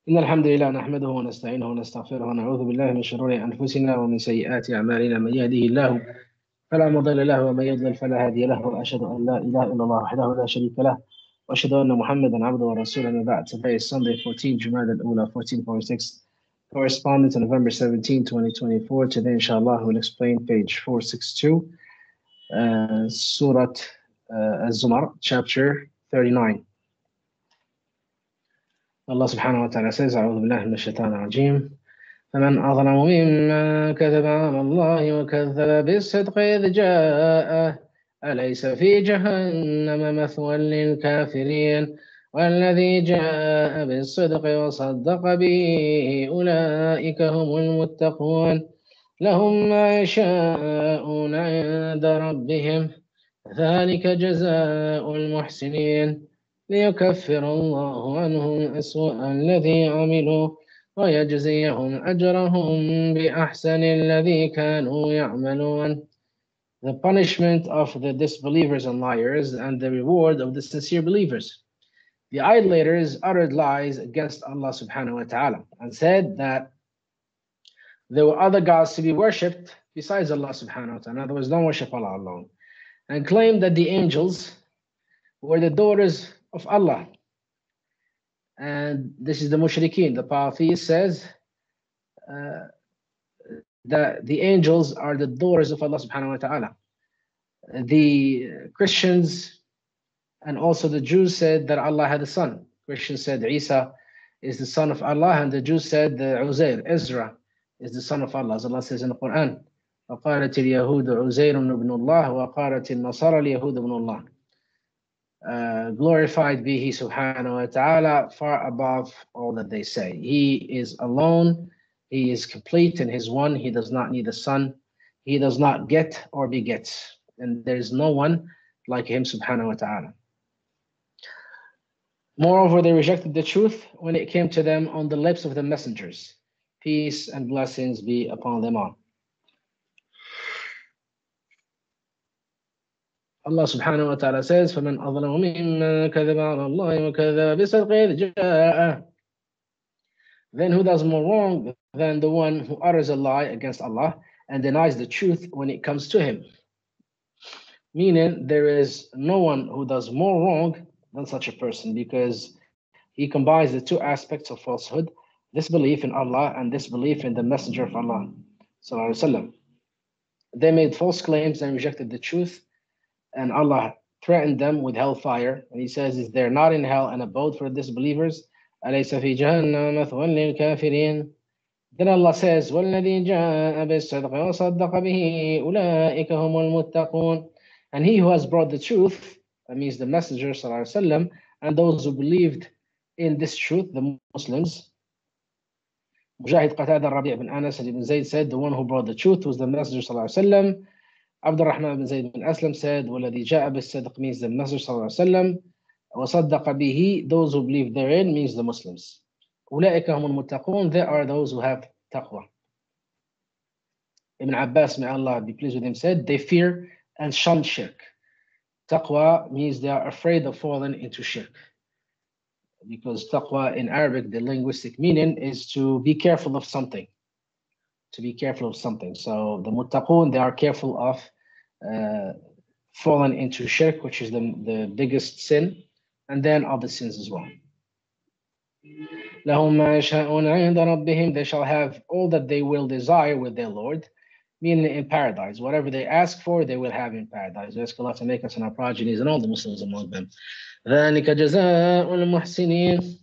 إن الحمد لله نحمده ونستعينه ونستغفره ونعوذ بالله من شرور أنفسنا ومن سيئات أعمالنا من يهده الله فلا مضل له ومن يضلل فلا هادي له وأشهد أن لا إله إلا الله وحده لا شريك له وأشهد أن محمدا عبده ورسوله من بعد. Today is Sunday 14 Jumada al-Ula 1446 corresponding to November 17, 2024. Today inshallah we'll explain page 462 Surat Azoumar chapter 39. Allah subhanahu wa ta'ala says, أعوذ بالله من الشيطان الرجيم فمن أظلم ممن كذب على الله وكذب بالصدق إذ جاءه أليس في جهنم مثوى للكافرين والذي جاء بالصدق وصدق به أولئك هم المتقون لهم ما يشاءون عند ربهم ذلك جزاء المحسنين ليكفر الله عنهم أسوأ الذي عملوا ويجزيهم أجرهم بأحسن الذي كانوا يعملون. The punishment of the disbelievers and liars and the reward of the sincere believers. The idolaters uttered lies against Allah subhanahu wa ta'ala and said that there were other gods to be worshipped besides Allah subhanahu wa ta'ala. There was no worship Allah alone. And claimed that the angels were the daughters of Allah. And this is the mushrikeen. The polytheist says that the angels are the daughters of Allah subhanahu wa ta'ala. The Christians and also the Jews said that Allah had a son. Christians said Isa is the son of Allah, and the Jews said Uzair, Ezra, is the son of Allah. As Allah says in the Quran, وقالت اليهود عزير ابن الله وقالت النصارى اليهود ابن الله. Glorified be He subhanahu wa ta'ala, far above all that they say. He is alone, He is complete in His one, He does not need a son, He does not get or begets, and there is no one like Him subhanahu wa ta'ala. Moreover, they rejected the truth when it came to them on the lips of the messengers. Peace and blessings be upon them all. Allah subhanahu wa ta'ala says, فَمَنْ أَظْلَمُ مِمَّنْ كَذَبَ عَلَى اللَّهِ وَكَذَبَ بِصِدْقِهِ إِذْ جَاءَهُ. Then who does more wrong than the one who utters a lie against Allah and denies the truth when it comes to him? Meaning, there is no one who does more wrong than such a person, because he combines the two aspects of falsehood, disbelief in Allah and disbelief in the Messenger of Allah sallallahu alaihi wasallam. They made false claims and rejected the truth, and Allah threatened them with hellfire. And He says, is there not in hell an abode for disbelievers? أَلَيْسَ فِي جَهَنَّمَ مَثْوًى لِلْكَافِرِينَ. Then Allah says, وَالَّذِي جَاءَ بِالصِّدْقِ وَصَدَّقَ بِهِ أُولَٰئِكَ هُمُ الْمُتَّقُونَ. And he who has brought the truth, that means the Messenger sallallahu alaihi wasallam, and those who believed in this truth, the Muslims. Mujahid, Qatada, Rabi' ibn Anas, and Ibn Zayd said, the one who brought the truth was the Messenger sallallahu alaihi wasallam. Abdul Rahman ibn Zayd ibn Aslam said, وَالَّذِي جَاءَ بِالصِّدْقِ means the Messenger sallallahu alaihi wasallam. وَصَدَّقَ بِهِ, those who believe therein, means the Muslims. أُولَٰئِكَ هُمُ الْمُتَّقُونَ, they are those who have taqwa. Ibn Abbas, may Allah be pleased with him, said, they fear and shun shirk. Taqwa means they are afraid of falling into shirk. Because taqwa in Arabic, the linguistic meaning is to be careful of something. To be careful of something. So the muttaqun, they are careful of falling into shirk, which is the biggest sin, and then other sins as well. لَهُمْ مَا يَشَاءُونَ عِنْدَ رَبِّهِمْ. They shall have all that they will desire with their Lord, meaning in paradise. Whatever they ask for, they will have in paradise. We ask Allah to make us and our progenies and all the Muslims among them. ذَلِكَ جَزَاءُ الْمُحْسِنِينَ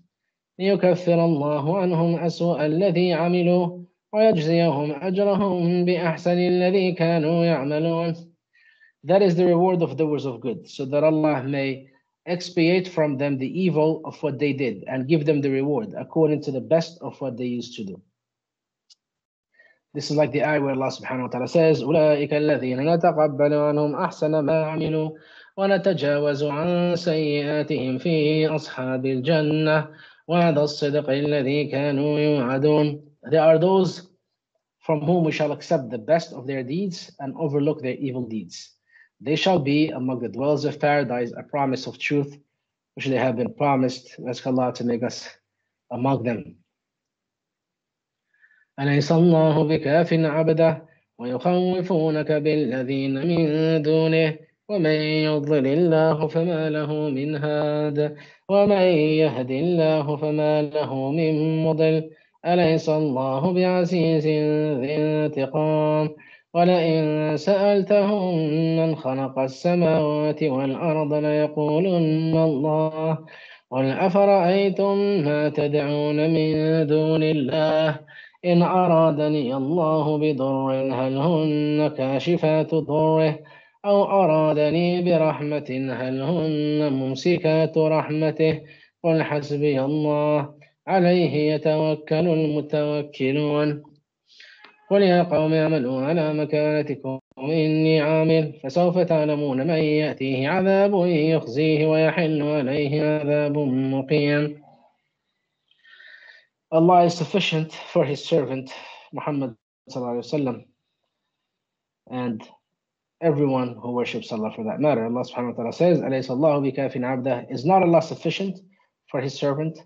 لِيُكَفِّرَ اللَّهُ عَنْهُمْ أَسْوَأَ الَّذِي عَمِلُوا وَيَجْزِيَهُمْ أَجْرَهُمْ بِأَحْسَنِ الَّذِي كَانُوا يَعْمَلُونَ. That is the reward of doers of good, so that Allah may expiate from them the evil of what they did and give them the reward according to the best of what they used to do. This is like the ayah where Allah subhanahu wa ta'ala says, أُولَٰئِكَ الَّذِينَ نَتَقَبَّلُ عَنْهُمْ أَحْسَنَ مَا عَمِلُوا وَنَتَجَاوَزُ عَنْ سَيِّئَاتِهِمْ فِي أَصْحَابِ الْجَنَّةِ وَعَدَ الصِّدْقِ الَّذِي كَانُوا يُوعَدُونَ. They are those from whom we shall accept the best of their deeds and overlook their evil deeds. They shall be among the dwellers of paradise, a promise of truth, which they have been promised. Ask Allah to make us among them. أليس الله بكاف عبده ويخوفونك بالذين من دونه ومن يضلل الله فما له من هاد ومن يهد الله فما له من مضل أليس الله بعزيز ذي انتقام ولئن سألتهم من خلق السماوات والأرض ليقولن الله قل أفرأيتم ما تدعون من دون الله إن أرادني الله بضر هل هن كاشفات ضره أو أرادني برحمة هل هن ممسكات رحمته قل حسبي الله عليه يتوكل المتوكلون قل يا قوم اعملوا على مكانتكم إني عامل فسوف تعلمون من يأتيه عذاب يخزيه ويحل عليه عذاب مقيم. Allah is sufficient for His servant Muhammad sallallahu and everyone who worships Allah for that matter. Allah subhanahu wa ta'ala says, أَلَيْسَ اللَّهُ بِكَافٍ عَبْدَهُ. Is not Allah sufficient for His servant?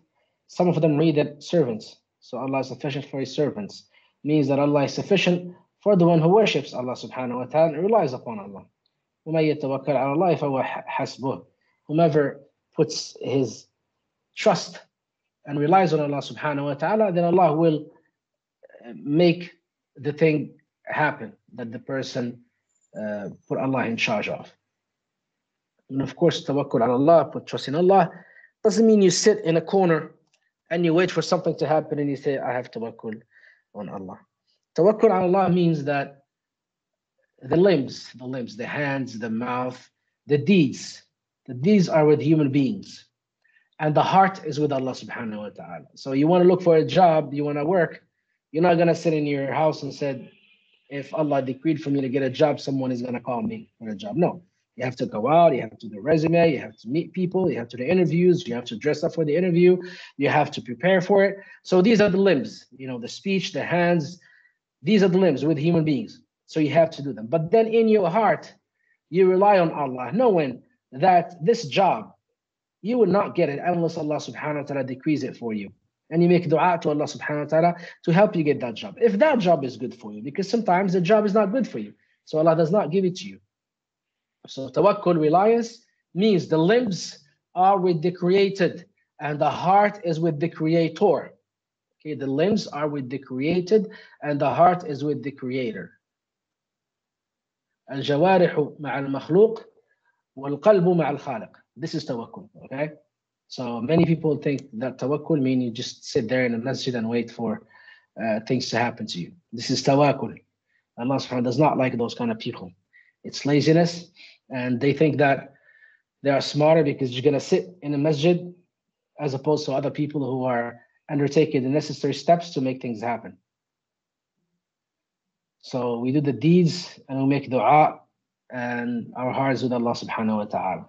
Some of them read it servants. So Allah is sufficient for His servants. Means that Allah is sufficient for the one who worships Allah subhanahu wa ta'ala and relies upon Allah. وَمَن يَتَوَكَّلْ عَلَى اللَّهِ فَهُوَ حَسْبُهُ. Whomever puts his trust and relies on Allah subhanahu wa ta'ala, then Allah will make the thing happen that the person put Allah in charge of. And of course, tawakkul ala Allah, put trust in Allah, doesn't mean you sit in a corner and you wait for something to happen and you say, I have tawakkul on Allah. Tawakkul ala Allah means that the limbs, the hands, the mouth, the deeds are with human beings. And the heart is with Allah subhanahu wa ta'ala. So you want to look for a job, you want to work, you're not going to sit in your house and say, if Allah decreed for me to get a job, someone is going to call me for a job. No, you have to go out, you have to do a resume, you have to meet people, you have to do interviews, you have to dress up for the interview, you have to prepare for it. So these are the limbs, the speech, the hands, these are the limbs with human beings. So you have to do them. But then in your heart, you rely on Allah, knowing that this job, you will not get it unless Allah subhanahu wa ta'ala decrees it for you. And you make dua to Allah subhanahu wa ta'ala to help you get that job. If that job is good for you, because sometimes the job is not good for you. So Allah does not give it to you. So tawakkul, reliance, means the limbs are with the created and the heart is with the creator. Okay, the limbs are with the created and the heart is with the creator. الجوارح مع المخلوق والقلب مع الخالق. This is tawakkul, okay? So many people think that tawakkul means you just sit there in a masjid and wait for things to happen to you. This is tawakkul. Allah subhanahu wa ta'ala does not like those kind of people. It's laziness, and they think that they are smarter because you're going to sit in a masjid as opposed to other people who are undertaking the necessary steps to make things happen. So we do the deeds and we make dua and our hearts with Allah subhanahu wa ta'ala.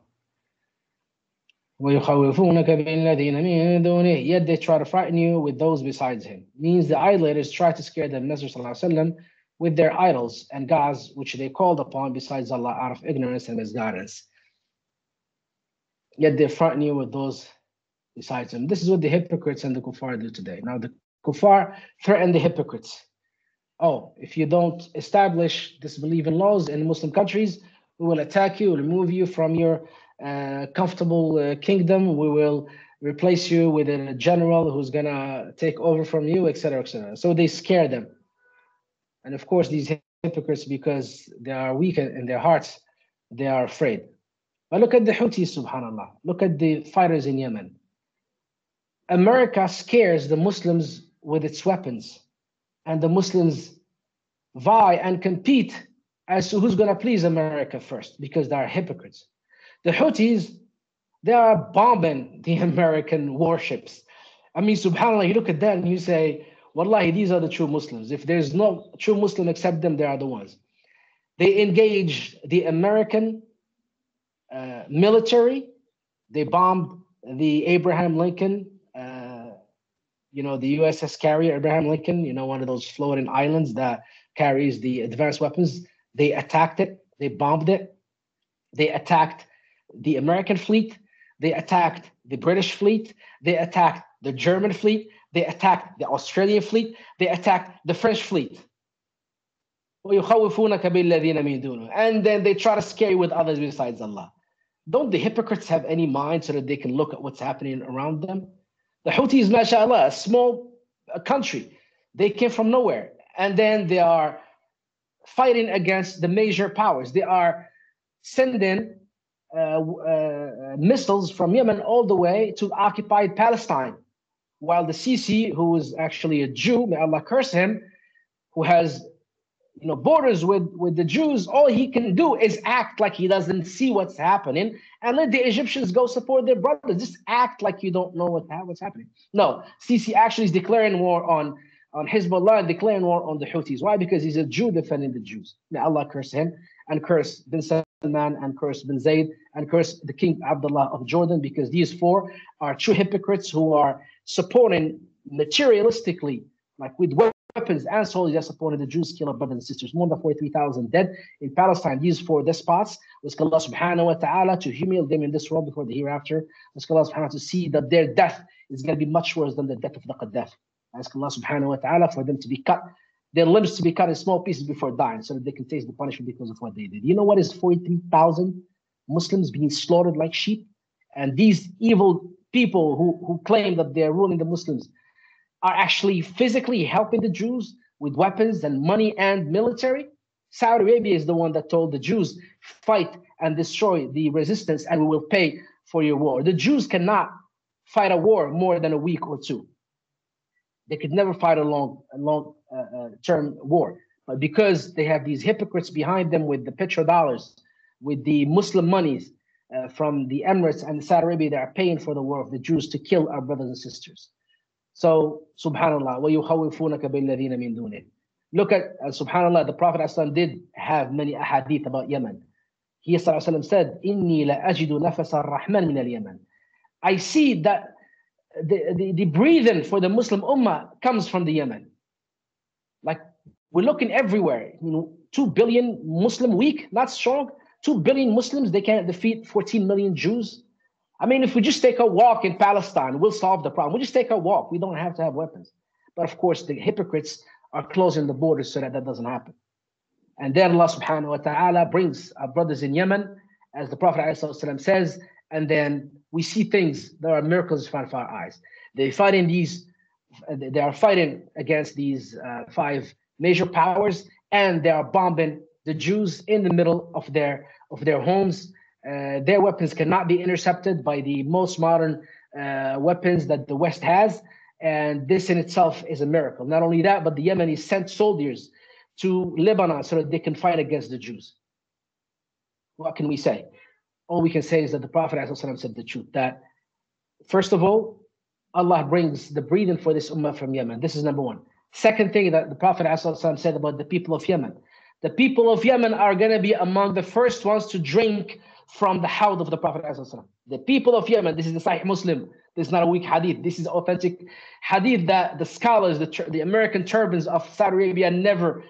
وَيُخَوِّفُونَكَ بِالَّذِينَ مِن دُونِهِ. Yet they try to frighten you with those besides him. Means the idolaters try to scare the Messenger sallallahu alaihi wasallam with their idols and gods which they called upon besides Allah out of ignorance and misguidance. Yet they frighten you with those besides him. This is what the hypocrites and the kuffar do today. Now the kuffar threaten the hypocrites. Oh, if you don't establish disbelieving laws in Muslim countries, we will attack you, remove you from your comfortable kingdom. We will replace you with a general who's going to take over from you, etc., etc. So they scare them. And of course, these hypocrites, because they are weak in their hearts, they are afraid. But look at the Houthis, subhanAllah. Look at the fighters in Yemen. America scares the Muslims with its weapons. And the Muslims vie and compete as to who's going to please America first, because they are hypocrites. The Houthis, they are bombing the American warships. I mean, subhanAllah, you look at that and you say, wallahi, these are the true Muslims. If there's no true Muslim except them, they are the ones. They engage the American military. They bombed the Abraham Lincoln, the USS carrier, Abraham Lincoln, one of those floating islands that carries the advanced weapons. They attacked it. They bombed it. They attacked the American fleet. They attacked the British fleet. They attacked the German fleet. They attacked the Australian fleet. They attacked the French fleet. And then they try to scare you with others besides Allah. Don't the hypocrites have any mind so that they can look at what's happening around them? The Houthis, mashallah, a small country. They came from nowhere. And then they are fighting against the major powers. They are sending missiles from Yemen all the way to occupied Palestine. While the Sisi, who is actually a Jew, may Allah curse him, who has borders with the Jews, all he can do is act like he doesn't see what's happening and let the Egyptians go support their brothers. Just act like you don't know what's happening. No, Sisi actually is declaring war on Hezbollah and declaring war on the Houthis. Why? Because he's a Jew defending the Jews. May Allah curse him and curse bin Salman and curse bin Zayd and curse the King Abdullah of Jordan, because these four are true hypocrites who are supporting materialistically, like with weapons and soldiers, that supported the Jews, kill our brothers and sisters. More than 43,000 dead in Palestine. These four despots, ask Allah subhanahu wa ta'ala to humiliate them in this world before the hereafter. Ask Allah subhanahu wa ta'ala to see that their death is going to be much worse than the death of the Qaddafi. Ask Allah subhanahu wa ta'ala for them to be cut, their limbs to be cut in small pieces before dying, so that they can taste the punishment because of what they did. You know what is 43,000 Muslims being slaughtered like sheep? And these evil people who claim that they're ruling the Muslims are actually physically helping the Jews with weapons and money and military. Saudi Arabia is the one that told the Jews, fight and destroy the resistance and we will pay for your war. The Jews cannot fight a war more than a week or two. They could never fight a long-term war. But because they have these hypocrites behind them with the petrodollars, with the Muslim monies from the Emirates and Saudi Arabia, they are paying for the war of the Jews to kill our brothers and sisters. So, subhanallah, وَيُخَوِّفُونَكَ بِالَّذِينَ مِن دُونِهِ. Look at, subhanallah, the Prophet ﷺ did have many ahadith about Yemen. He ﷺ said, إِنِّي لَأَجِدُ نَفَسَ الرَّحْمَنِ مِنَ الْيَمَنِ. I see that the breathing for the Muslim ummah comes from the Yemen. Like, we're looking everywhere. 2 billion Muslim weak, not strong. 2 billion Muslims, they can't defeat 14 million Jews. I mean, if we just take a walk in Palestine, we'll solve the problem. We'll just take a walk. We don't have to have weapons. But of course, the hypocrites are closing the borders so that doesn't happen. And then Allah subhanahu wa ta'ala brings our brothers in Yemen, as the Prophet ﷺ says, and then we see things that are miracles in front of our eyes. They are fighting against these 5 major powers, and they are bombing the Jews in the middle of their homes. Their weapons cannot be intercepted by the most modern weapons that the West has. And this in itself is a miracle. Not only that, but the Yemenis sent soldiers to Lebanon so that they can fight against the Jews. What can we say? All we can say is that the Prophet ﷺ said the truth, that first of all, Allah brings the breathing for this ummah from Yemen. This is number one. Second thing that the Prophet ﷺ said about the people of Yemen. The people of Yemen are going to be among the first ones to drink from the hawd of the Prophet ﷺ. The people of Yemen, this is the Sahih Muslim. This is not a weak hadith. This is authentic hadith that the scholars, the American turbans of Saudi Arabia never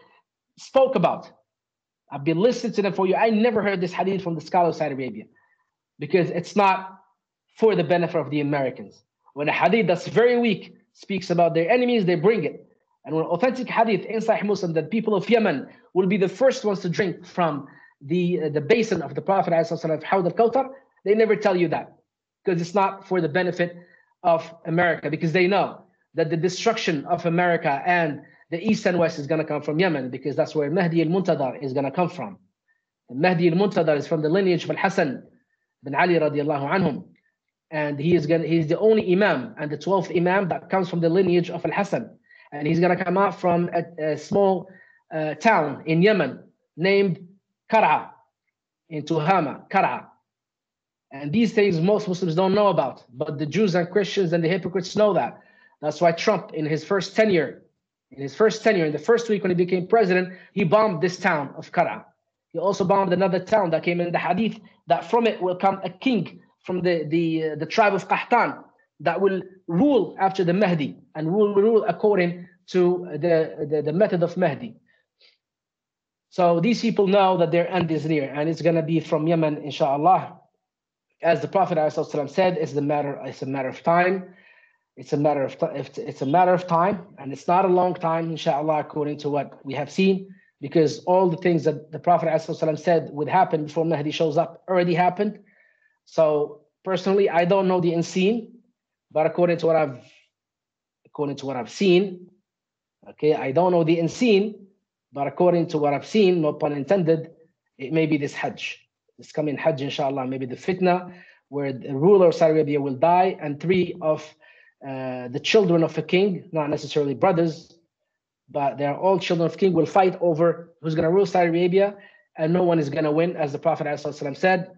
spoke about. I've been listening to them for you. I never heard this hadith from the scholars of Saudi Arabia because it's not for the benefit of the Americans. When a hadith that's very weak speaks about their enemies, they bring it. And when authentic hadith in Sahih Muslim that people of Yemen will be the first ones to drink from the basin of the Prophet ﷺ, Hawd al-Kawthar, they never tell you that because it's not for the benefit of America, because they know that the destruction of America and the East and West is going to come from Yemen, because that's where Mahdi al-Muntadar is going to come from. The Mahdi al-Muntadar is from the lineage of Al-Hasan bin Ali radiallahu anhum. And he's the only Imam and the 12th Imam that comes from the lineage of Al-Hasan. And he's going to come out from a small town in Yemen named Kar'a, in Tuhama, Kar'a. And these things most Muslims don't know about, but the Jews and Christians and the hypocrites know that. That's why Trump, in the first tenure, in the first week when he became president, he bombed this town of Kar'a. He also bombed another town that came in the hadith that from it will come a king from the tribe of Qahtan that will rule after the Mahdi and will rule according to the method of Mahdi. So these people know that their end is near, and it's going to be from Yemen, inshallah. As the Prophet ﷺ said, it's a matter of time. It's a matter of time, and it's not a long time, inshallah, according to what we have seen, because all the things that the Prophet ﷺ said would happen before Mahdi shows up already happened. So personally, I don't know the unseen, but according to what I've seen, okay, I don't know the unseen, but according to what I've seen, no pun intended, it may be this Hajj. This coming Hajj, inshallah, maybe the fitna, where the ruler of Saudi Arabia will die, and three of the children of a king, not necessarily brothers, but they're all children of king, will fight over who's going to rule Saudi Arabia, and no one is going to win, as the Prophet ﷺ said.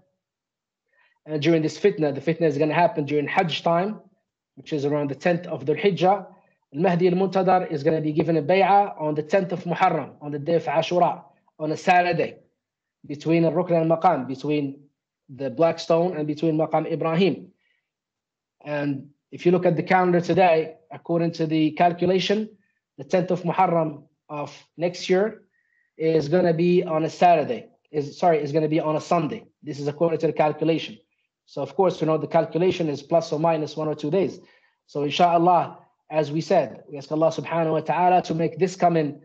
And during this fitna, the fitna is going to happen during Hajj time, which is around the 10th of Dhul Hijjah. Al-Mahdi al-Muntadar is going to be given a bay'ah on the 10th of Muharram, on the day of Ashura, on a Saturday, between al-Rukn and al-Maqam, between the Black Stone and between Maqam Ibrahim. And if you look at the calendar today, according to the calculation, the 10th of Muharram of next year is going to be on a Saturday. Is going to be on a Sunday. This is according to the calculation. So of course, the calculation is plus or minus 1 or 2 days. So inshallah, as we said, we ask Allah subhanahu wa ta'ala to make this coming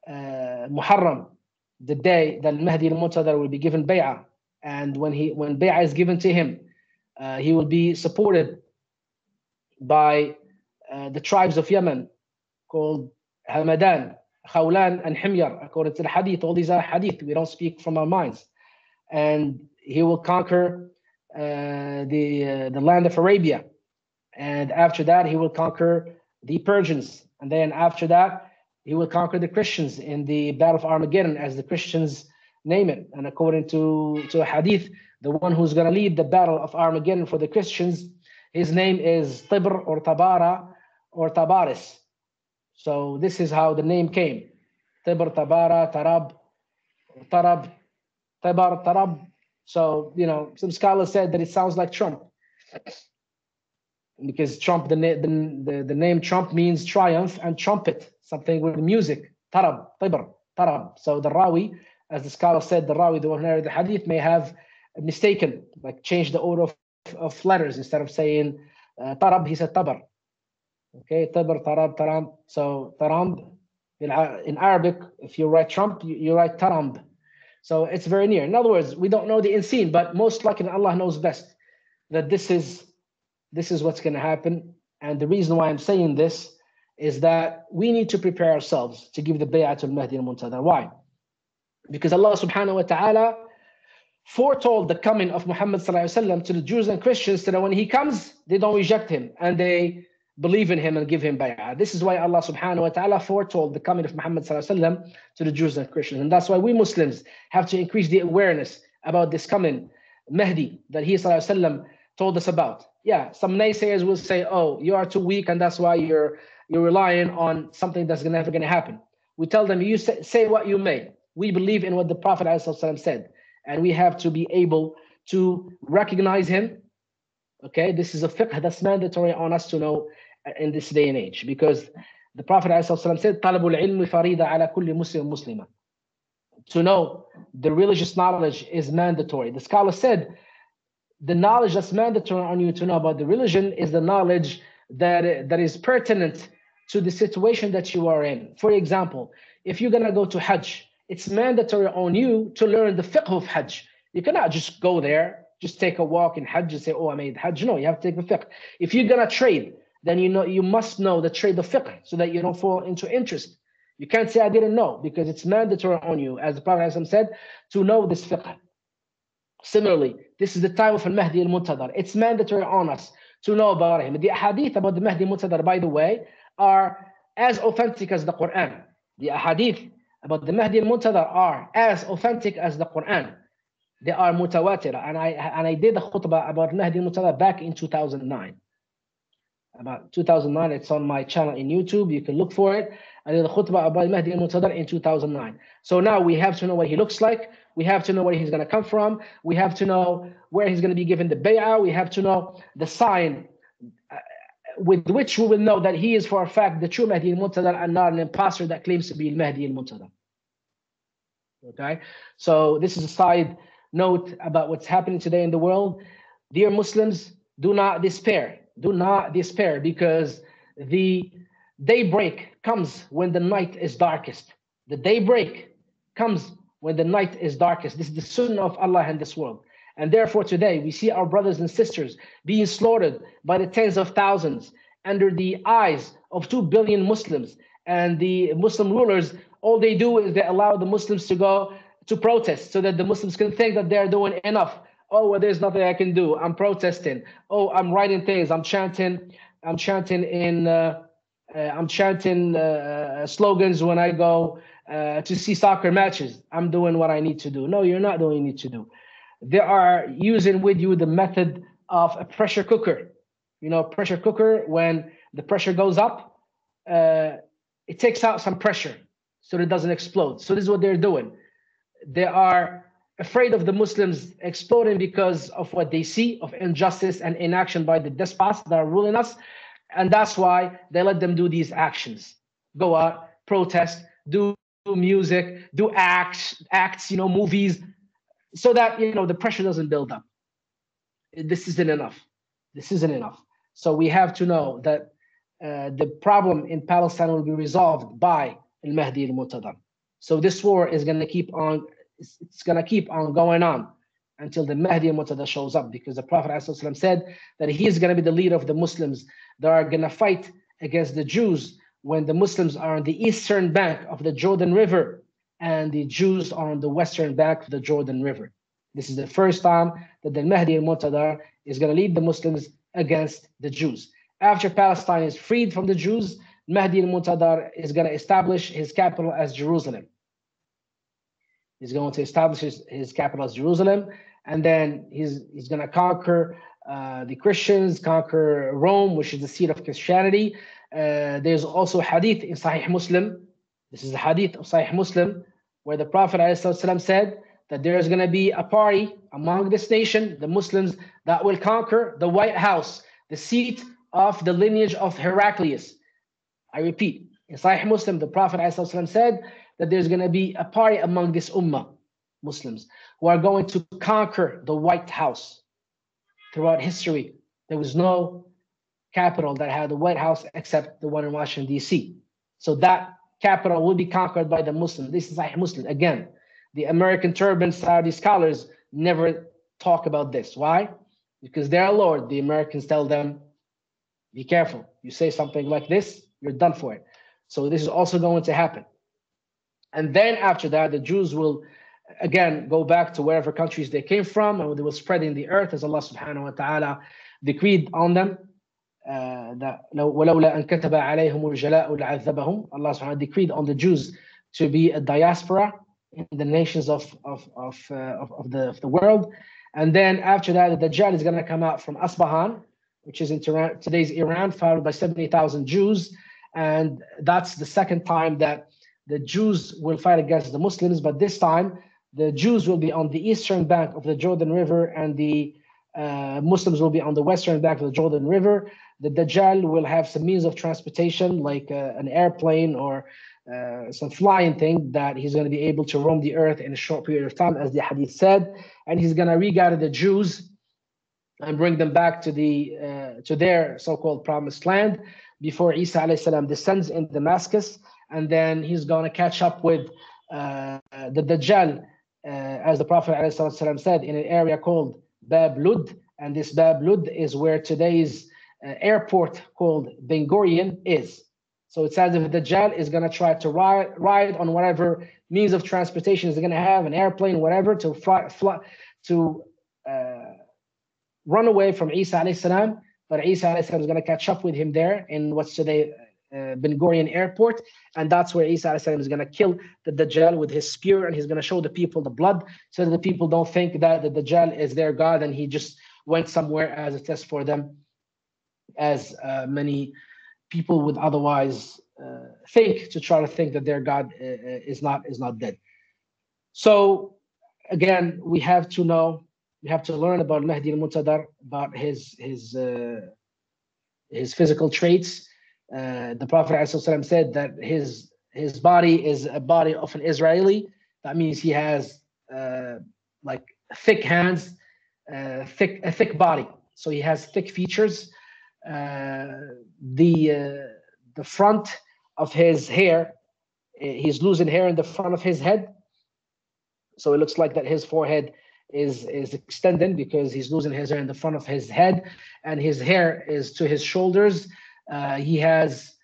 Muharram the day that Mahdi al-Muntadar will be given bay'ah. And when bay'ah is given to him, he will be supported by the tribes of Yemen called Hamadan, Khawlan, and Himyar, according to the hadith. All these are hadith. We don't speak from our minds. And he will conquer the land of Arabia. And after that, he will conquer the Persians. And then after that, he will conquer the Christians in the Battle of Armageddon, as the Christians name it. And according to a hadith, the one who's going to lead the Battle of Armageddon for the Christians, his name is Tibr or Tabara or Tabaris. So this is how the name came. Tibr, Tabara, Tarab, Tarab, Tibar, Tarab. So, some scholars said that it sounds like Trump. Because Trump, the name Trump means triumph and trumpet, something with music. Tarab, Tibr, Tarab. So the Rawi, as the scholar said, the Rawi, the one who narrated the hadith, may have mistaken, like changed the order of letters. Instead of saying Tarab, he said Tabar. Okay, Tibr, Tarab, Taram. So Taram, in Arabic, if you write Trump, you write Taramb. So it's very near. In other words, we don't know the unseen, but most likely Allah knows best that this is what's going to happen. And the reason why I'm saying this is that we need to prepare ourselves to give the bay'ah to Mahdi al-Muntadar. Why? Because Allah subhanahu wa ta'ala foretold the coming of Muhammad sallallahu alaihi wasallam to the Jews and Christians, so that when he comes, they don't reject him and they believe in him and give him bay'ah. This is why Allah subhanahu wa ta'ala foretold the coming of Muhammad sallallahu alaihi wasallam to the Jews and Christians. And that's why we Muslims have to increase the awareness about this coming Mahdi that he sallallahu alaihi wasallam told us about. Yeah, some naysayers will say, oh, you are too weak and that's why you're relying on something that's never going to happen. We tell them, you say what you may. We believe in what the Prophet ﷺ said, and we have to be able to recognize him. Okay, this is a fiqh that's mandatory on us to know in this day and age, because the Prophet ﷺ said, "Talabul ilmi farida ala kulli muslim muslima." To know the religious knowledge is mandatory. The scholar said, the knowledge that's mandatory on you to know about the religion is the knowledge that is pertinent to the situation that you are in. For example, if you're going to go to Hajj, it's mandatory on you to learn the fiqh of Hajj. You cannot just go there, just take a walk in Hajj and say, oh, I made Hajj. No, you have to take the fiqh. If you're going to trade, then you must know the trade of fiqh so that you don't fall into interest. You can't say I didn't know, because it's mandatory on you, as the Prophet said, to know this fiqh. Similarly, this is the time of al-Mahdi al-Muntadar. It's mandatory on us to know about him. The ahadith about the Mahdi al-Muntadar, by the way, are as authentic as the Quran. The ahadith about the Mahdi al-Muntadar are as authentic as the Quran. They are mutawatira. And I did a khutbah about Mahdi al-Muntadar back in 2009. About 2009, it's on my channel in YouTube. You can look for it. I did a khutbah about Mahdi al-Muntadar in 2009. So now we have to know what he looks like. We have to know where he's going to come from. We have to know where he's going to be given the bay'ah. We have to know the sign with which we will know that he is for a fact the true Mahdi al-Muntadar and not an imposter that claims to be Mahdi al-Muntadar. Okay, so this is a side note about what's happening today in the world. Dear Muslims, do not despair. Do not despair, because the daybreak comes when the night is darkest. The daybreak comes when the night is darkest. This is the sunnah of Allah in this world. And therefore today we see our brothers and sisters being slaughtered by the tens of thousands under the eyes of 2 billion Muslims. And the Muslim rulers, all they do is they allow the Muslims to go to protest so that the Muslims can think that they're doing enough. Oh, well, there's nothing I can do. I'm protesting. Oh, I'm writing things. I'm chanting. I'm chanting slogans when I go to see soccer matches. I'm doing what I need to do. No, you're not doing what you need to do. They are using with you the method of a pressure cooker. You know, pressure cooker, when the pressure goes up, it takes out some pressure so that it doesn't explode. So this is what they're doing. They are afraid of the Muslims exploding because of what they see of injustice and inaction by the despots that are ruling us. And that's why they let them do these actions. Go out, protest, do music, do acts, movies, so that, the pressure doesn't build up. This isn't enough. This isn't enough. So we have to know that the problem in Palestine will be resolved by al-Mahdi al-Muntadhar. So this war is going to keep on. It's going to keep on going on until the Mahdi al-Muntadhar shows up, because the Prophet ﷺ said that he is going to be the leader of the Muslims that are going to fight against the Jews when the Muslims are on the eastern bank of the Jordan River and the Jews are on the western bank of the Jordan River. This is the first time that the Mahdi al-Muntadhar is going to lead the Muslims against the Jews. After Palestine is freed from the Jews, Mahdi al-Muntadhar is going to establish his capital as Jerusalem. He's going to establish his capital as Jerusalem, and then he's going to conquer the Christians, conquer Rome, which is the seat of Christianity. There's also hadith in Sahih Muslim. This is the hadith of Sahih Muslim, where the Prophet ﷺ said that there is going to be a party among this nation, the Muslims, that will conquer the White House, the seat of the lineage of Heraclius. I repeat, in Sahih Muslim, the Prophet ﷺ said that there's going to be a party among this ummah, Muslims, who are going to conquer the White House. Throughout history, there was no capital that had the White House except the one in Washington, D.C. So that capital will be conquered by the Muslims. This is Sahih Muslim. Again, the American turban Saudi scholars never talk about this. Why? Because their Lord, the Americans, tell them, be careful. You say something like this, you're done for it. So this is also going to happen. And then after that, the Jews will again go back to wherever countries they came from, and they will spread in the earth as Allah subhanahu wa ta'ala decreed on them. Allah subhanahu decreed on the Jews to be a diaspora in the nations of the world. And then after that, the Dajjal is going to come out from Asbahan, which is in today's Iran, followed by 70,000 Jews. And that's the second time that the Jews will fight against the Muslims, but this time the Jews will be on the eastern bank of the Jordan River and the Muslims will be on the western bank of the Jordan River. The Dajjal will have some means of transportation like an airplane or some flying thing that he's going to be able to roam the earth in a short period of time, as the hadith said, and he's going to regather the Jews and bring them back to their so-called promised land before Isa alayhi salam descends in Damascus. And then he's going to catch up with the Dajjal, as the Prophet ﷺ said, in an area called Bab Lud. And this Bab Lud is where today's airport called Ben Gurion is. So it's as if the Dajjal is going to try to ride on whatever means of transportation he's going to have, an airplane, whatever, to run away from Isa alayhi salam. But Isa alayhi salam is going to catch up with him there in what's today Ben Gurion Airport, and that's where Isa alayhi salam is going to kill the Dajjal with his spear, and he's going to show the people the blood so that the people don't think that the Dajjal is their God and he just went somewhere as a test for them, as many people would otherwise think, to try to think that their God is not dead. So again, we have to learn about Mahdi al-Muntadhar, about his physical traits. The Prophet ﷺ said that his body is a body of an Israeli. That means he has like thick hands, a thick body. So he has thick features. The front of his hair, he's losing hair in the front of his head. So it looks like that his forehead is extended because he's losing his hair in the front of his head, and his hair is to his shoulders. He has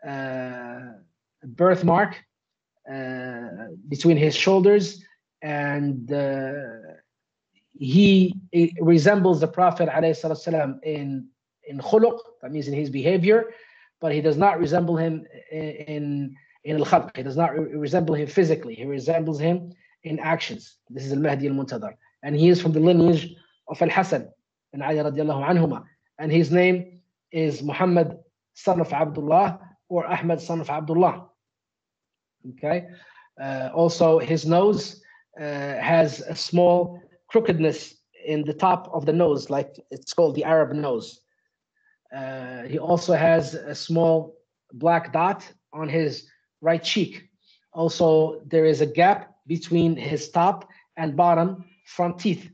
a birthmark between his shoulders, and he resembles the Prophet ﷺ in khuluq, that means in his behavior, but he does not resemble him in al-khalq. He does not resemble him physically. He resembles him in actions. This is al-Mahdi al-Muntadhar, and he is from the lineage of Al-Hasan and Ali radiallahu anhuma, and his name is Muhammad son of Abdullah or Ahmad son of Abdullah. Okay. Also, his nose has a small crookedness in the top of the nose, like it's called the Arab nose. He also has a small black dot on his right cheek. Also, there is a gap between his top and bottom front teeth.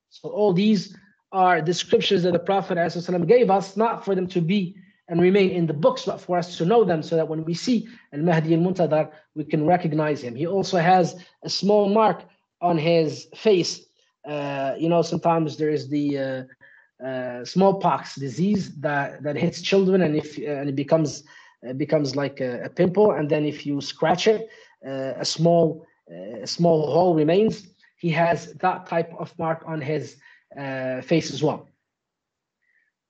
So all these are descriptions that the Prophet ﷺ gave us, not for them to be and remain in the books, but for us to know them, so that when we see Al-Mahdi al-Muntadhar, we can recognize him. He also has a small mark on his face. Sometimes there is the smallpox disease that hits children, and it becomes like a pimple, and then if you scratch it, a small hole remains. He has that type of mark on his face as well.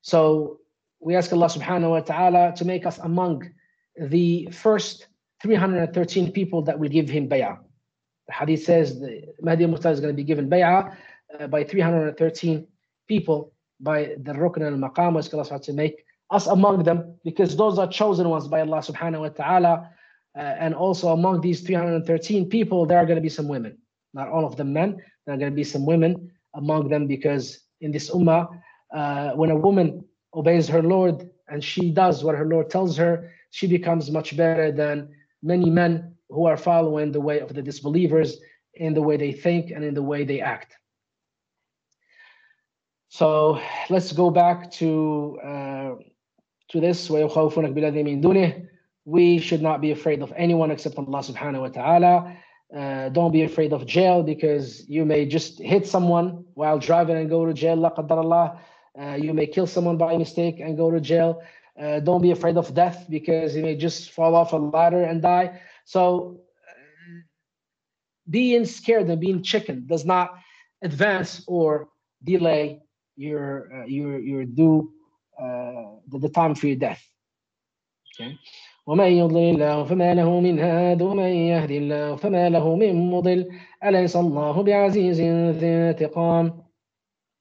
So we ask Allah subhanahu wa ta'ala to make us among the first 313 people that will give him bay'ah. The hadith says the Mahdi al-Muntadhar is going to be given bay'ah by 313 people by the Rukn al-Maqam. We ask Allah to make us among them, because those are chosen ones by Allah subhanahu wa ta'ala. And also among these 313 people, there are going to be some women. Not all of them men. There are going to be some women among them, because in this ummah, when a woman obeys her Lord and she does what her Lord tells her, she becomes much better than many men who are following the way of the disbelievers in the way they think and in the way they act. So let's go back to this. We should not be afraid of anyone except Allah subhanahu wa ta'ala. Don't be afraid of jail, because you may just hit someone while driving and go to jail. La qaddar Allah. You may kill someone by mistake and go to jail. Don't be afraid of death, because you may just fall off a ladder and die. So being scared and being chicken does not advance or delay your due the time for your death. Okay. ومن يضلل الله فما له من هاد ومن يهد الله فما له من مضل أليس الله بعزيز ذي انتقام.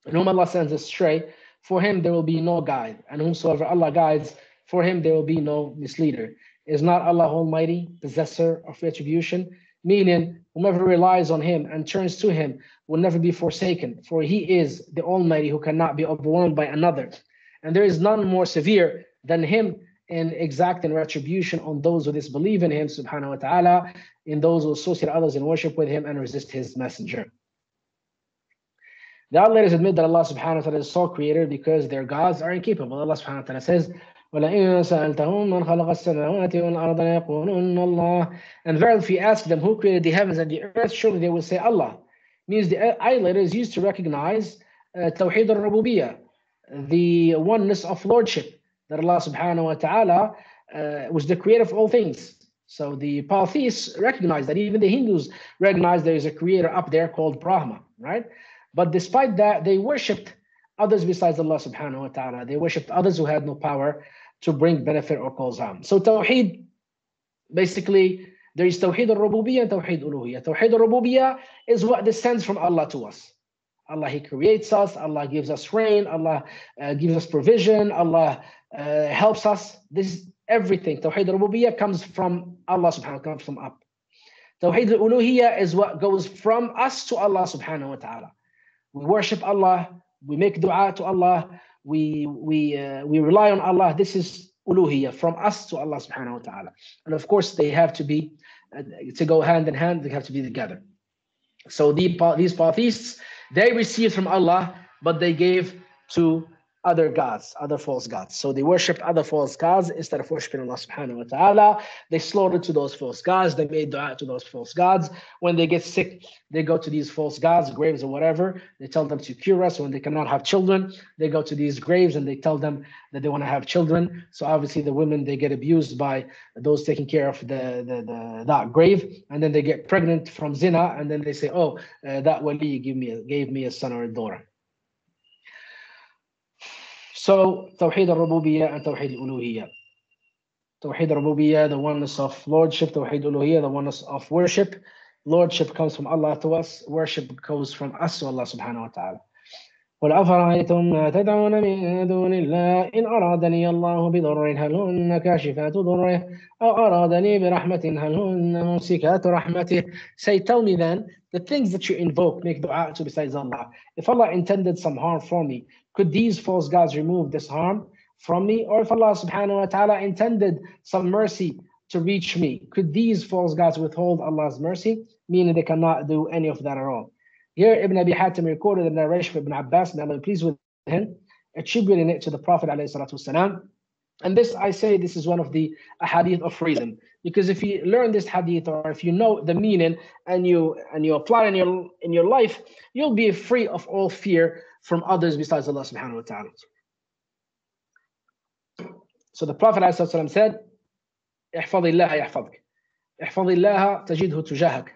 And whom Allah sends astray, for him there will be no guide, and whomsoever Allah guides, for him there will be no misleader. Is not Allah Almighty, possessor of retribution? Meaning, whomever relies on him and turns to him will never be forsaken, for he is the Almighty who cannot be overwhelmed by another. And there is none more severe than him in exacting retribution on those who disbelieve in him, subhanahu wa ta'ala, in those who associate others in worship with him and resist his messenger. The outsiders admit that Allah subhanahu wa ta'ala is sole creator because their gods are incapable. Allah subhanahu wa ta'ala says, وَلَئِن سَأَلْتَهُمْ مَنْ خَلَقَ السَّمَاوَاتِ وَالْأَرْضَ لَيَقُولُنَّ اللَّهُ. And verily, if you ask them who created the heavens and the earth, surely they will say Allah. Means the idolaters used to recognize Tawheed al-Rububiyyah, the oneness of lordship, that Allah subhanahu wa ta'ala was the creator of all things. So the polytheists recognize that. Even the Hindus recognize there is a creator up there called Brahma, right? But despite that, they worshipped others besides Allah subhanahu wa ta'ala. They worshipped others who had no power to bring benefit or cause harm. So Tawheed, basically, there is Tawheed al-Rububiyyah and Tawheed al-Uluhiyyah. Tawheed al-Rububiyyah is what descends from Allah to us. Allah, He creates us. Allah gives us rain. Allah gives us provision. Allah helps us. This is everything. Tawheed al-Rububiyyah comes from Allah subhanahu wa ta'ala, comes from up. Tawheed al-Uluhiyyah is what goes from us to Allah subhanahu wa ta'ala. We worship Allah. We make dua to Allah. We rely on Allah. This is uluhiyyah, from us to Allah subhanahu wa ta'ala. And of course, they have to be, to go hand in hand, they have to be together. So these polytheists, they received from Allah but they gave to other gods, other false gods. So they worshiped other false gods instead of worshiping Allah subhanahu wa ta'ala. They slaughtered to those false gods. They made dua to those false gods. When they get sick, they go to these false gods, graves or whatever. They tell them to cure us. When they cannot have children, they go to these graves and they tell them that they want to have children. So obviously the women, they get abused by those taking care of that grave. And then they get pregnant from zina. And then they say, oh, that wali gave me a son or a daughter. So, Tawheed al-Rububiyyah and Tawheed al-Uluhiyyah. Tawheed al-Rububiyyah, the oneness of lordship. Tawheed al-Uluhiyyah, the oneness of worship. Lordship comes from Allah to us. Worship goes from us to Allah subhanahu wa ta'ala. قل أفرأيتم ما تدعون من دون الله إن أرادني الله بضر هل هن كاشفات ضره أو أرادني برحمة هل هن ممسكات رحمته. Say, tell me then, the things that you invoke, make dua to besides Allah. If Allah intended some harm for me, could these false gods remove this harm from me? Or if Allah subhanahu wa ta'ala intended some mercy to reach me, could these false gods withhold Allah's mercy? Meaning they cannot do any of that at all. Here, Ibn Abi Hatim recorded the narration of Ibn Abbas, may Allah be pleased with him, attributing it to the Prophet ﷺ. And this, I say, this is one of the hadith of freedom. Because if you learn this hadith, or if you know the meaning and you apply it in your life, you'll be free of all fear from others besides Allah subhanahu wa ta'ala. So the Prophet ﷺ said, احفظ الله يحفظك احفظ الله تجده تجاهك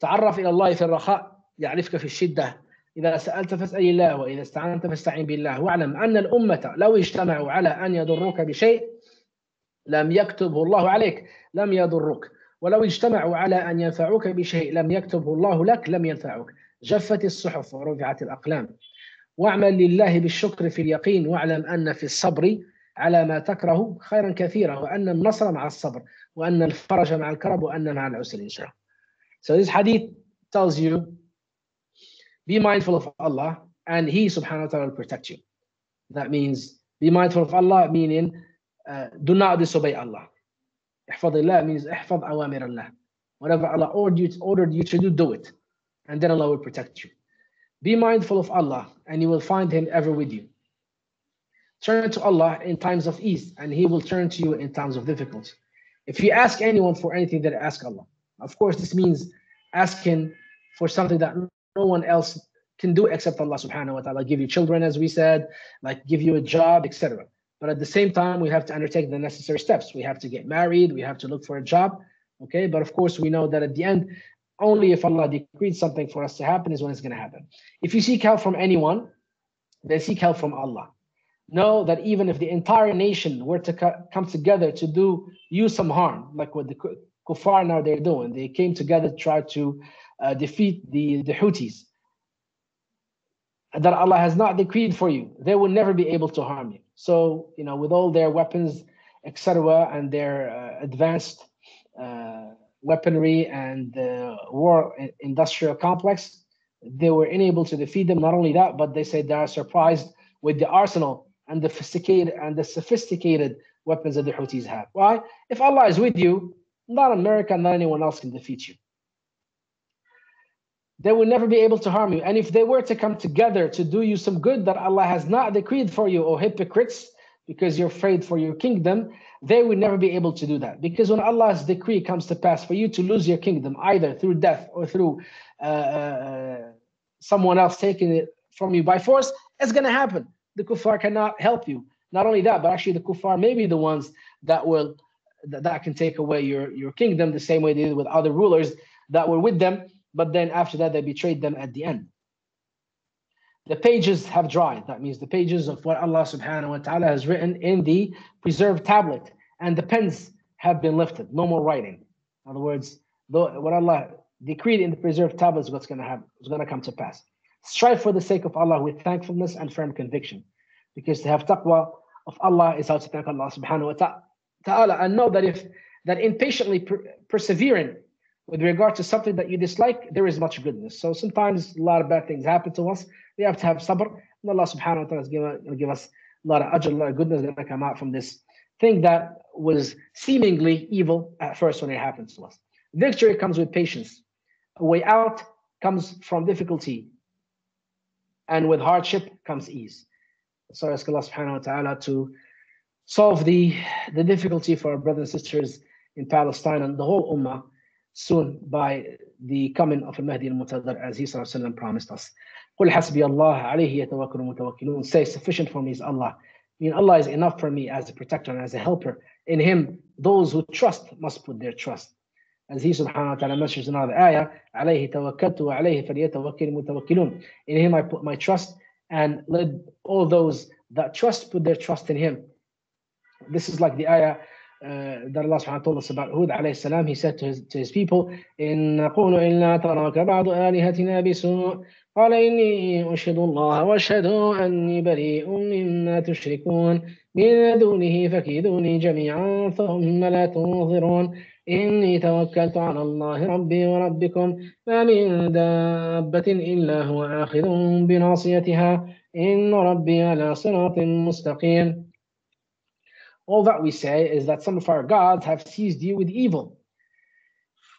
تعرف إلى الله في الرخاء يعرفك في الشدة إذا سألت فاسأل الله وإذا استعنت فاستعن بالله واعلم أن الأمة لو اجتمعوا على أن يضروك بشيء لم يكتبه الله عليك لم يضرك ولو اجتمعوا على أن ينفعوك بشيء لم يكتبه الله لك لم ينفعوك جفت الصحف ورفعت الأقلام واعمل لله بالشكر في اليقين واعلم أن في الصبر على ما تكره خيرا كثيرا وأن النصر مع الصبر وأن الفرج مع الكرب وأن مع العسر يسرا. So this hadith tells you, be mindful of Allah and He subhanahu wa ta'ala will protect you. That means be mindful of Allah, meaning do not disobey Allah. احفظ الله means احفظ أوامر الله. Whatever Allah ordered you to do, do it. And then Allah will protect you. Be mindful of Allah and you will find Him ever with you. Turn to Allah in times of ease and He will turn to you in times of difficulty. If you ask anyone for anything, then ask Allah. Of course, this means asking for something that no one else can do except Allah subhanahu wa ta'ala. Give you children, as we said, like give you a job, etc. But at the same time, we have to undertake the necessary steps. We have to get married. We have to look for a job. Okay, but of course, we know that at the end, only if Allah decreed something for us to happen is when it's going to happen. If you seek help from anyone, then seek help from Allah. Know that even if the entire nation were to come together to do you some harm, like what the kuffar now they're doing, they came together to try to defeat the Houthis, that Allah has not decreed for you, they will never be able to harm you. So, with all their weapons, etc., and their advanced weaponry and war industrial complex, they were unable to defeat them. Not only that, but they said they are surprised with the arsenal and the sophisticated weapons that the Houthis have. Why? If Allah is with you, not America, not anyone else can defeat you. They will never be able to harm you. And if they were to come together to do you some good that Allah has not decreed for you, O hypocrites, because you're afraid for your kingdom, they will never be able to do that. Because when Allah's decree comes to pass for you to lose your kingdom, either through death or through someone else taking it from you by force, it's going to happen. The kuffar cannot help you. Not only that, but actually the kuffar may be the ones that can take away your kingdom, the same way they did with other rulers that were with them, but then after that they betrayed them at the end. The pages have dried. That means the pages of what Allah subhanahu wa ta'ala has written in the preserved tablet, and the pens have been lifted. No more writing. In other words, what Allah decreed in the preserved tablets is what's going to happen, is going to come to pass. Strive for the sake of Allah with thankfulness and firm conviction, because to have taqwa of Allah is how to thank Allah subhanahu wa ta'ala, and know that in patiently persevering with regard to something that you dislike, there is much goodness. So sometimes a lot of bad things happen to us. We have to have sabr, and Allah subhanahu wa ta'ala is going to give us a lot of ajr, a lot of goodness going to come out from this thing that was seemingly evil at first when it happens to us. Victory comes with patience. A way out comes from difficulty. and with hardship comes ease. So I ask Allah subhanahu wa ta'ala to solve the difficulty for our brothers and sisters in Palestine and the whole ummah soon by the coming of al-Mahdi al-Muntadhar, as he ﷺ promised us. قُلْ حَسْبِيَ اللَّهُ عَلَيْهِ يَتَوَكَّلُ الْمُتَوَكِّلُونَ. Say, sufficient for me is Allah. I mean, Allah is enough for me as a protector and as a helper. In Him, those who trust must put their trust. As He subhanahu wa ta'ala mentions in another ayah, عَلَيْهِ تَوَكَّلْتُ وَعَلَيْهِ فَلْيَتَوَكَّلِ الْمُتَوَكِّلُونَ. In Him I put my trust, and let all those that trust put their trust in Him. This is like the ayah that Allah subhanahu wa ta'ala told us about Hud alayhi salam. He said to his people, إِن نَقُولُ إِلَّا تَرَاكَ بَعْضُ آلِهَتِنَا بِسُوءٍ قال إني أشهد الله واشهدوا أني بريء مما تشركون من دونه فكيدوني جميعا ثم لا تنظرون إني توكلت على الله ربي وربكم ما من دابة إلا هو آخذ بناصيتها إن ربي على صراط مستقيم. All that we say is that some of our gods have seized you with evil.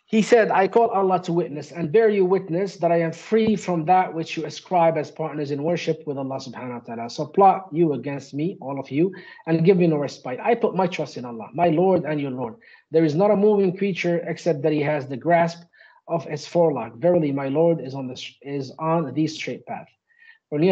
He said, I call Allah to witness and bear you witness that I am free from that which you ascribe as partners in worship with Allah subhanahu wa ta'ala. So plot you against me, all of you, and give me no respite. I put my trust in Allah, my Lord and your Lord. There is not a moving creature except that He has the grasp of His forelock. Verily, my Lord is on the straight path. Say,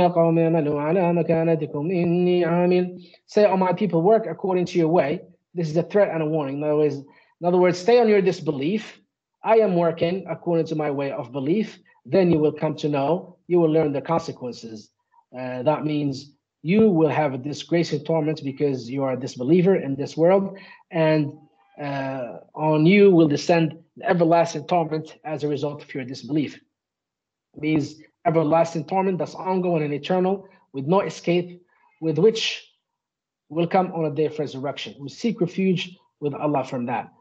O my people, work according to your way. This is a threat and a warning. In other words, stay on your disbelief. I am working according to my way of belief. Then you will come to know, you will learn the consequences. That means you will have a disgrace and torment because you are a disbeliever in this world, and on you will descend everlasting torment as a result of your disbelief. It means everlasting torment that's ongoing and eternal, with no escape, with which will come on a day of resurrection. We seek refuge with Allah from that.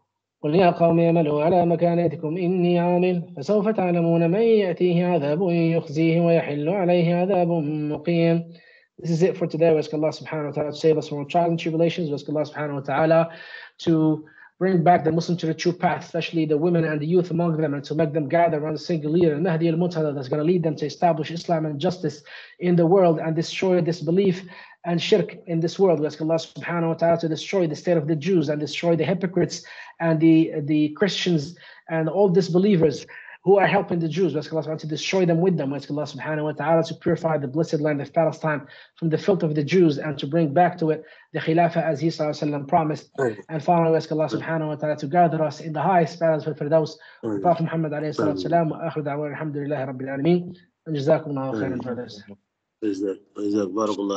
قل يا قوم اعملوا على مكانتكم إني عامل فسوف تعلمون من يأتيه عذاب يخزيه ويحل عليه عذاب مقيم. This is it for today. We ask Allah subhanahu wa ta'ala to save us from trials and tribulations. We ask Allah subhanahu wa ta'ala to bring back the Muslims to the true path, especially the women and the youth among them, and to make them gather around a single leader, al-Mahdi al-Muntadhar, that's going to lead them to establish Islam and justice in the world and destroy disbelief and shirk in this world. We ask Allah subhanahu wa ta'ala to destroy the state of the Jews and destroy the hypocrites and the Christians and all disbelievers who are helping the Jews. We ask Allah subhanahu wa ta'ala to destroy them with them. We ask Allah subhanahu wa ta'ala to purify the blessed land of Palestine from the filth of the Jews and to bring back to it the Khilafah as He ﷺ promised. And finally, we ask Allah subhanahu wa ta'ala to gather us in the highest paradise for Firdaus. Prophet Muhammad alayhi salatu salam wa akhiru da'wana alhamdulillahi rabbil alameen. And jazakum Allahu khairan for this.